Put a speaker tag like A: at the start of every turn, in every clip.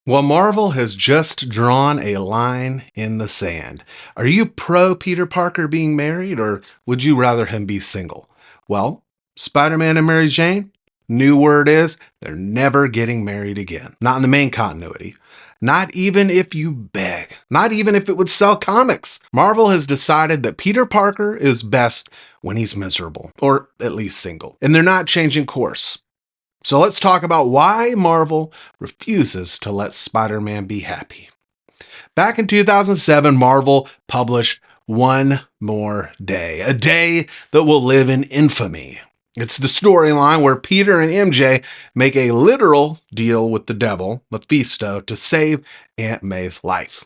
A: Well, Marvel has just drawn a line in the sand. Are you pro Peter Parker being married, or would you rather him be single? Well, Spider Man and Mary Jane, new word is they're never getting married again. Not in the main continuity. Not even if you beg. Not even if it would sell comics. Marvel has decided that Peter Parker is best when he's miserable, or at least single. And they're not changing course. So let's talk about why Marvel refuses to let Spider-Man be happy. Back in 2007, Marvel published One More Day, a day that will live in infamy. It's the storyline where Peter and MJ make a literal deal with the devil, Mephisto, to save Aunt May's life.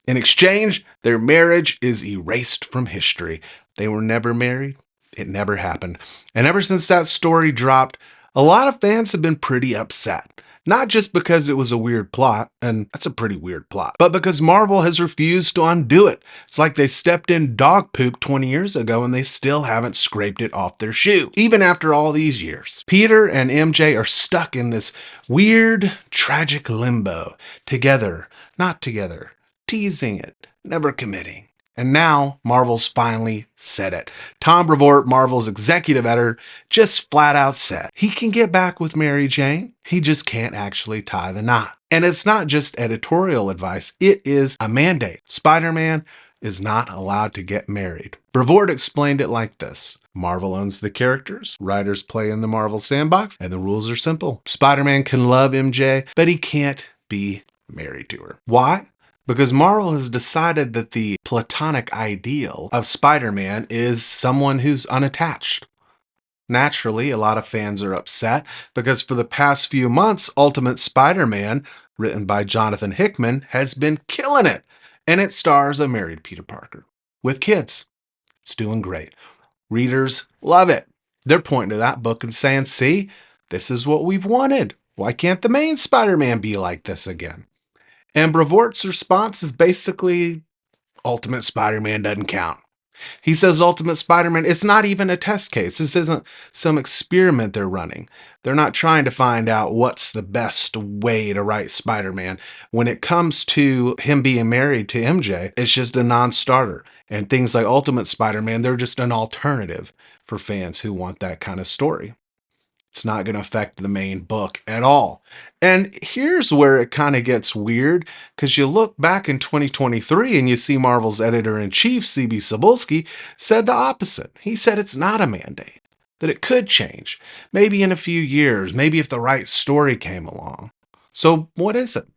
A: In exchange, their marriage is erased from history. They were never married. It never happened. And ever since that story dropped, a lot of fans have been pretty upset. Not just because it was a weird plot, and that's a pretty weird plot, but because Marvel has refused to undo it. It's like they stepped in dog poop 20 years ago and they still haven't scraped it off their shoe, even after all these years. Peter and MJ are stuck in this weird, tragic limbo. Together, not together, teasing it, never committing. And now Marvel's finally said it. Tom Brevoort, Marvel's executive editor, just flat out said he can get back with Mary Jane. He just can't actually tie the knot. And it's not just editorial advice, it is a mandate. Spider-Man is not allowed to get married. Brevoort explained it like this. Marvel owns the characters, writers play in the Marvel sandbox, and the rules are simple. Spider-Man can love MJ, but he can't be married to her. Why? Because Marvel has decided that the platonic ideal of Spider-Man is someone who's unattached. Naturally, a lot of fans are upset because for the past few months, Ultimate Spider-Man, written by Jonathan Hickman, has been killing it. And it stars a married Peter Parker with kids. It's doing great. Readers love it. They're pointing to that book and saying, see, this is what we've wanted. Why can't the main Spider-Man be like this again? And Brevoort's response is basically Ultimate Spider-Man doesn't count. He says Ultimate Spider-Man, it's not even a test case. This isn't some experiment they're running. They're not trying to find out what's the best way to write Spider-Man. When it comes to him being married to MJ, it's just a non-starter. And things like Ultimate Spider-Man, they're just an alternative for fans who want that kind of story. It's not going to affect the main book at all. And here's where it kind of gets weird, because you look back in 2023 and you see Marvel's editor-in-chief, C.B. Cebulski, said the opposite. He said it's not a mandate, that it could change, maybe in a few years, maybe if the right story came along. So what is it?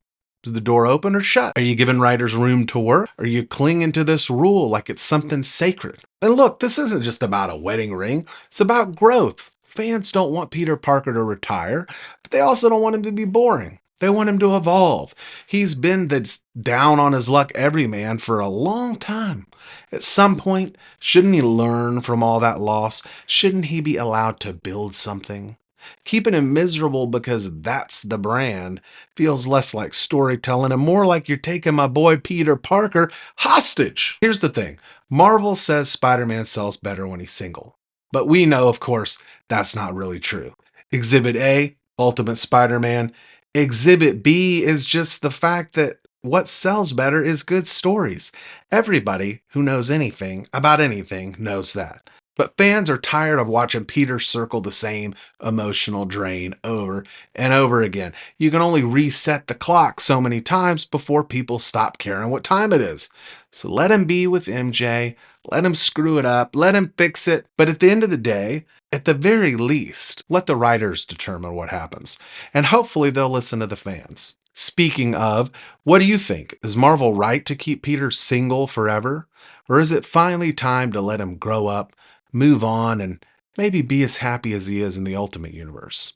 A: Is the door open or shut? Are you giving writers room to work? Are you clinging to this rule like it's something sacred? And look, this isn't just about a wedding ring. It's about growth. Fans don't want Peter Parker to retire, but they also don't want him to be boring. They want him to evolve. He's been the down on his luck everyman for a long time. At some point, shouldn't he learn from all that loss? Shouldn't he be allowed to build something? Keeping him miserable because that's the brand feels less like storytelling and more like you're taking my boy Peter Parker hostage. Here's the thing. Marvel says Spider-Man sells better when he's single. But we know, of course, that's not really true. Exhibit A, Ultimate Spider-Man. Exhibit B is just the fact that what sells better is good stories. Everybody who knows anything about anything knows that. But fans are tired of watching Peter circle the same emotional drain over and over again. You can only reset the clock so many times before people stop caring what time it is. So let him be with MJ, let him screw it up, let him fix it. But at the end of the day, at the very least, let the writers determine what happens. And hopefully they'll listen to the fans. Speaking of, what do you think? Is Marvel right to keep Peter single forever? Or is it finally time to let him grow up, move on, and maybe be as happy as he is in the Ultimate Universe?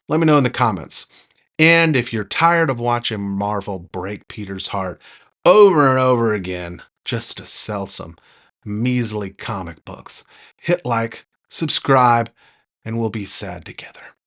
A: Let me know in the comments. And if you're tired of watching Marvel break Peter's heart over and over again just to sell some measly comic books, hit like, subscribe, and we'll be sad together.